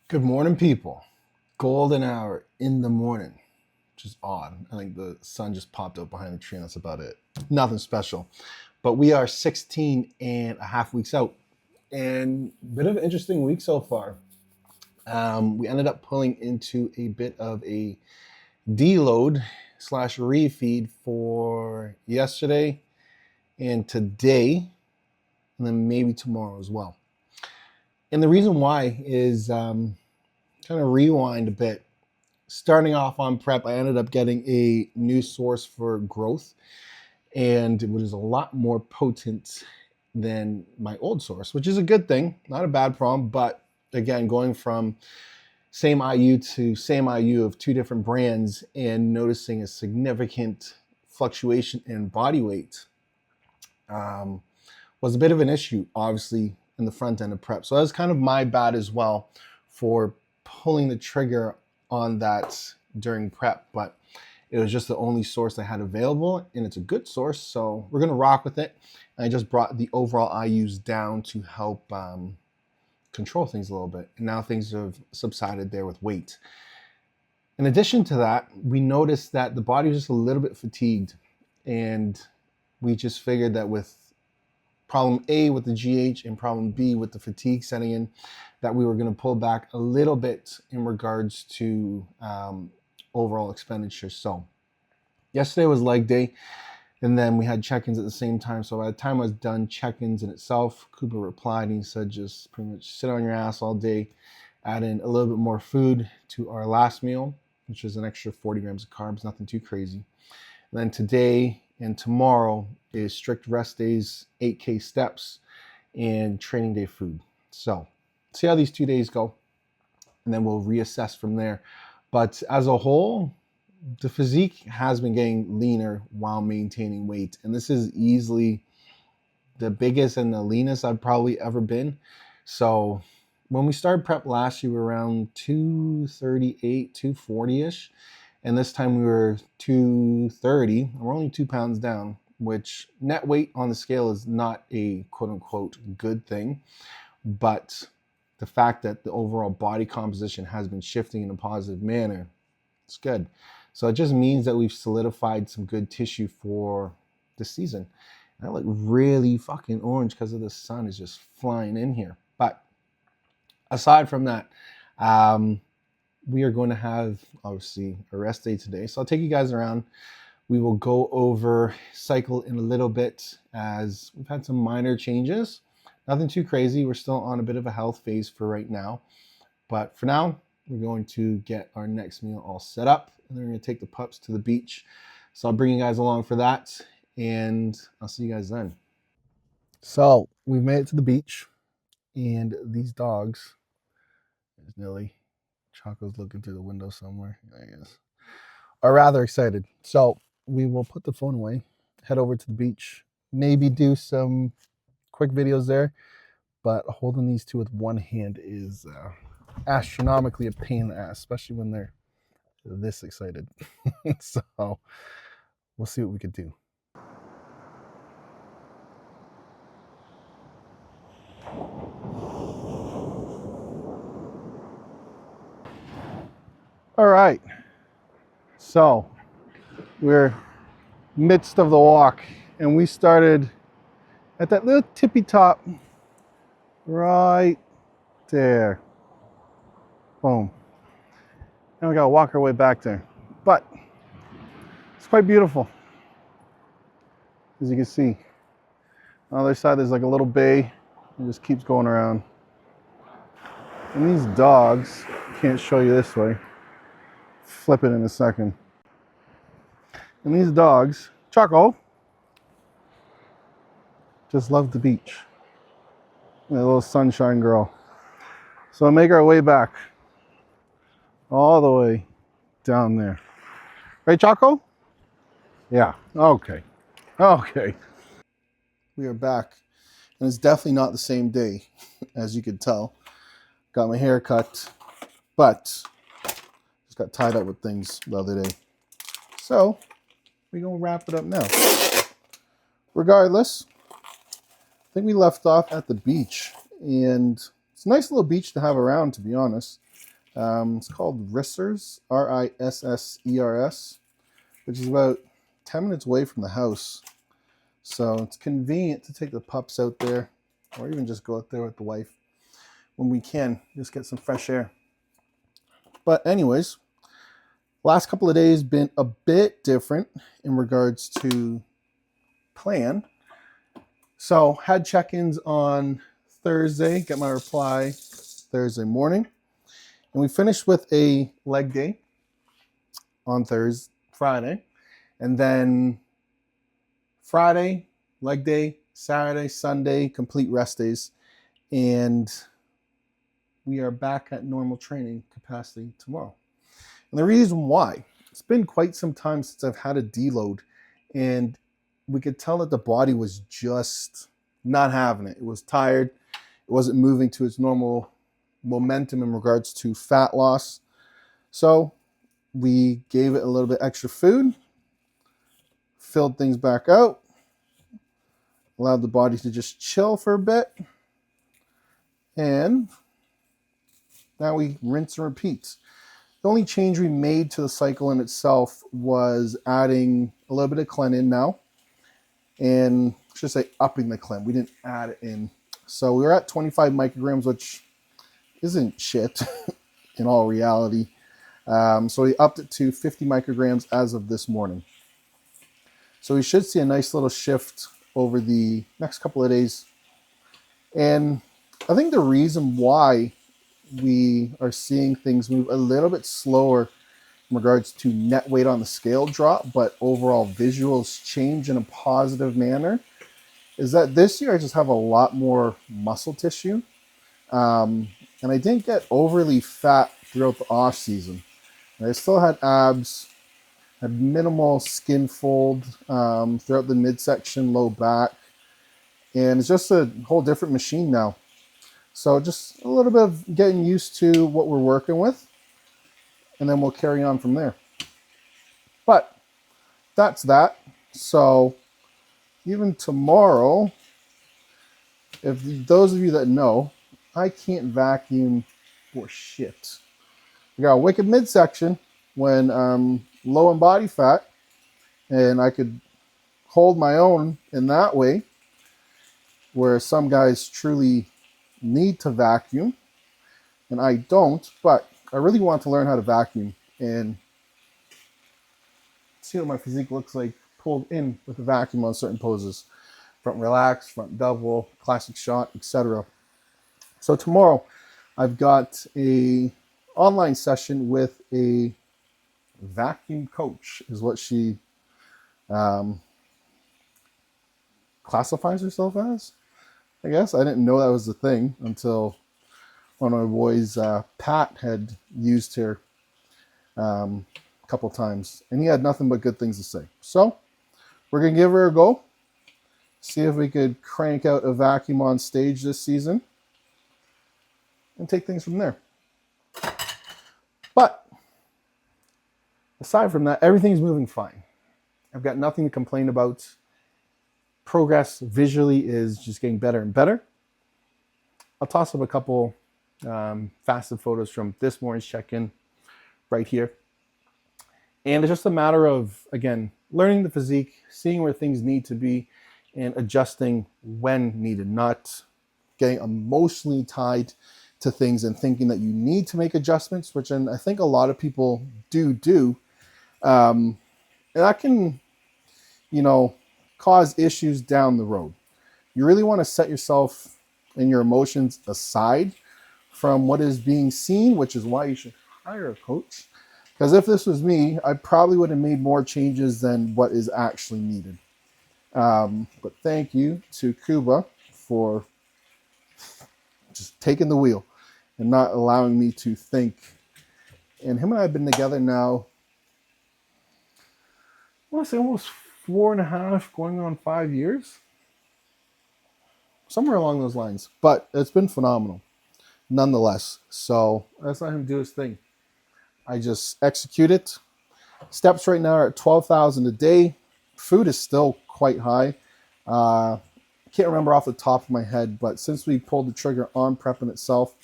Good morning, people. Golden hour in the morning, which is odd. I think the sun just popped out behind the tree and that's about it. Nothing special. But we are 16 and a half weeks out. And a bit of an interesting week so far. We ended up pulling into a bit of a deload slash refeed for yesterday and today, and then maybe tomorrow as well. And the reason why is kind of rewind a bit. Starting off on prep, I ended up getting a new source for growth, and it was a lot more potent than my old source, which is a good thing, not a bad problem. But again, going from same IU to same IU of two different brands and noticing a significant fluctuation in body weight was a bit of an issue, obviously, in the front end of prep. So that was kind of my bad as well for pulling the trigger on that during prep, but it was just the only source I had available, and it's a good source, so we're gonna rock with it. And I just brought the overall IUs down to help control things a little bit, and now things have subsided there with weight. In addition to that, we noticed that the body was just a little bit fatigued, and we just figured that with problem A with the GH and problem B with the fatigue setting in, that we were going to pull back a little bit in regards to overall expenditure. So yesterday was leg day, and then we had check-ins at the same time. So by the time I was done check-ins in itself, Cooper replied and he said, just pretty much sit on your ass all day, add in a little bit more food to our last meal, which is an extra 40 grams of carbs, nothing too crazy. And then today and tomorrow is strict rest days, 8K steps, and training day food. So see how these 2 days go, and then we'll reassess from there. But as a whole, the physique has been getting leaner while maintaining weight. And this is easily the biggest and the leanest I've probably ever been. So when we started prep last year, we were around 238, 240-ish. And this time we were 230. We're only 2 pounds down, which net weight on the scale is not a quote unquote good thing. But the fact that the overall body composition has been shifting in a positive manner, it's good. So it just means that we've solidified some good tissue for the season. And I look really fucking orange because of the sun is just flying in here. But aside from that, we are going to have, obviously, a rest day today. So I'll take you guys around. We will go over cycle in a little bit as we've had some minor changes. Nothing too crazy. We're still on a bit of a health phase for right now. But for now, we're going to get our next meal all set up. And then we're going to take the pups to the beach. So I'll bring you guys along for that. And I'll see you guys then. So we've made it to the beach. And these dogs, there's Nilly. Choco's looking through the window somewhere, I guess, are rather excited. So we will put the phone away, head over to the beach, maybe do some quick videos there, but holding these two with one hand is astronomically a pain in the ass, especially when they're this excited. So we'll see what we could do. All right, so we're midst of the walk, and we started at that little tippy top right there. Boom. And we gotta walk our way back there. But it's quite beautiful. As you can see. On the other side there's like a little bay. It just keeps going around. And these dogs, can't show you this way. Flip it in a second. And these dogs, Choco, just love the beach. A little sunshine girl. So we'll make our way back. All the way down there. Right, Choco? Yeah, okay. Okay. We are back. And it's definitely not the same day, as you could tell. Got my hair cut, but just got tied up with things the other day. So, we're going to wrap it up now. Regardless, I think we left off at the beach, and it's a nice little beach to have around, to be honest. It's called Rissers, Rissers, which is about 10 minutes away from the house. So it's convenient to take the pups out there, or even just go out there with the wife when we can, just get some fresh air. But anyways, last couple of days been a bit different in regards to plan. So had check-ins on Thursday, get my reply Thursday morning. And we finished with a leg day on Friday. And then Friday, leg day, Saturday, Sunday, complete rest days. And we are back at normal training capacity tomorrow. And the reason why, it's been quite some time since I've had a deload, and we could tell that the body was just not having it. It was tired. It wasn't moving to its normal momentum in regards to fat loss. So we gave it a little bit extra food, filled things back out, allowed the body to just chill for a bit, and now we rinse and repeat. The only change we made to the cycle in itself was adding a little bit of clen in now, and I should say upping the clen. We didn't add it in. So we were at 25 micrograms, which isn't shit in all reality. So we upped it to 50 micrograms as of this morning. So we should see a nice little shift over the next couple of days. And I think the reason why we are seeing things move a little bit slower in regards to net weight on the scale drop, but overall visuals change in a positive manner, is that this year I just have a lot more muscle tissue. And I didn't get overly fat throughout the off season. I still had abs, had minimal skin fold throughout the midsection, low back, and it's just a whole different machine now. So just a little bit of getting used to what we're working with, and then we'll carry on from there. But that's that. So even tomorrow, if those of you that know, I can't vacuum for shit. I got a wicked midsection when low in body fat, and I could hold my own in that way, where some guys truly need to vacuum, and I don't, but I really want to learn how to vacuum and see what my physique looks like pulled in with a vacuum on certain poses. Front relax, front double, classic shot, etc. So tomorrow I've got a online session with a vacuum coach, is what she classifies herself as, I guess. I didn't know that was the thing until one of my boys, Pat, had used her a couple times, and he had nothing but good things to say. So we're going to give her a go, see if we could crank out a vacuum on stage this season, and take things from there. But aside from that, everything's moving fine. I've got nothing to complain about. Progress visually is just getting better and better. I'll toss up a couple fasted photos from this morning's check-in right here. And it's just a matter of, again, learning the physique, seeing where things need to be, and adjusting when needed, not getting emotionally tied to things and thinking that you need to make adjustments, which I think a lot of people do. And that can, cause issues down the road. You really want to set yourself and your emotions aside from what is being seen, which is why you should hire a coach. Because if this was me, I probably would have made more changes than what is actually needed. But thank you to Kuba for just taking the wheel and not allowing me to think. And him and I have been together now, I want to say almost 4.5, going on 5 years. Somewhere along those lines. But it's been phenomenal, nonetheless. So let's let him do his thing. I just execute it. Steps right now are at 12,000 a day. Food is still quite high. I can't remember off the top of my head, but since we pulled the trigger on prepping itself,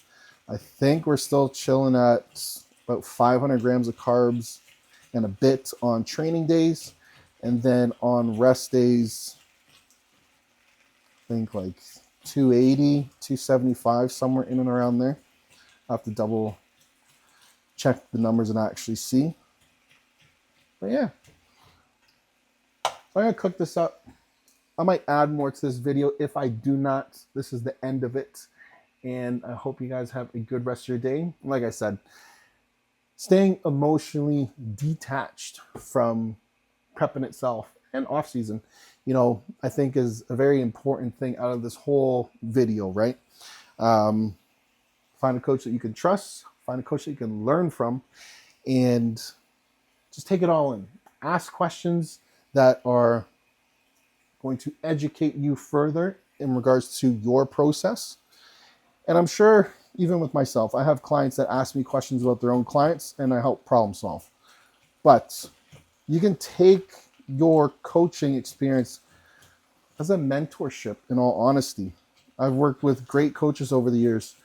I think we're still chilling at about 500 grams of carbs and a bit on training days. And then on rest days, I think like 280, 275, somewhere in and around there. I'll have to double check the numbers and actually see. But yeah, so I'm gonna cook this up. I might add more to this video. If I do not, this is the end of it. And I hope you guys have a good rest of your day. Like I said, staying emotionally detached from prepping itself and off season, I think is a very important thing out of this whole video, right? Find a coach that you can trust, find a coach that you can learn from, and just take it all in. Ask questions that are going to educate you further in regards to your process. And I'm sure even with myself, I have clients that ask me questions about their own clients and I help problem solve. But you can take your coaching experience as a mentorship, in all honesty. I've worked with great coaches over the years.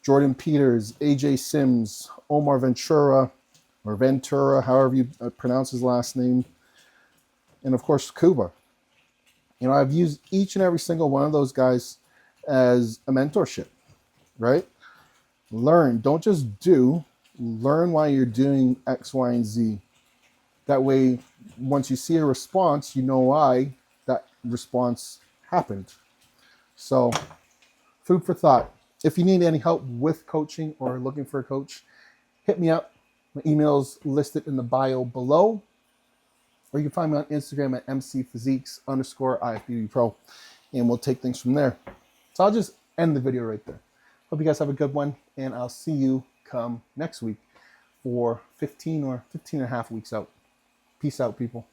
Jordan Peters, AJ Sims, Omar Ventura, or Ventura, however you pronounce his last name. And of course, Kuba. I've used each and every single one of those guys as a mentorship, right? Learn, don't just do, learn why you're doing X, Y, and Z. That way, once you see a response, you know why that response happened. So, food for thought. If you need any help with coaching or looking for a coach, hit me up. My email's listed in the bio below. Or you can find me on Instagram at mcphysiques_IFBB Pro. And we'll take things from there. So I'll just end the video right there. Hope you guys have a good one. And I'll see you come next week for 15 or 15 and a half weeks out. Peace out, people.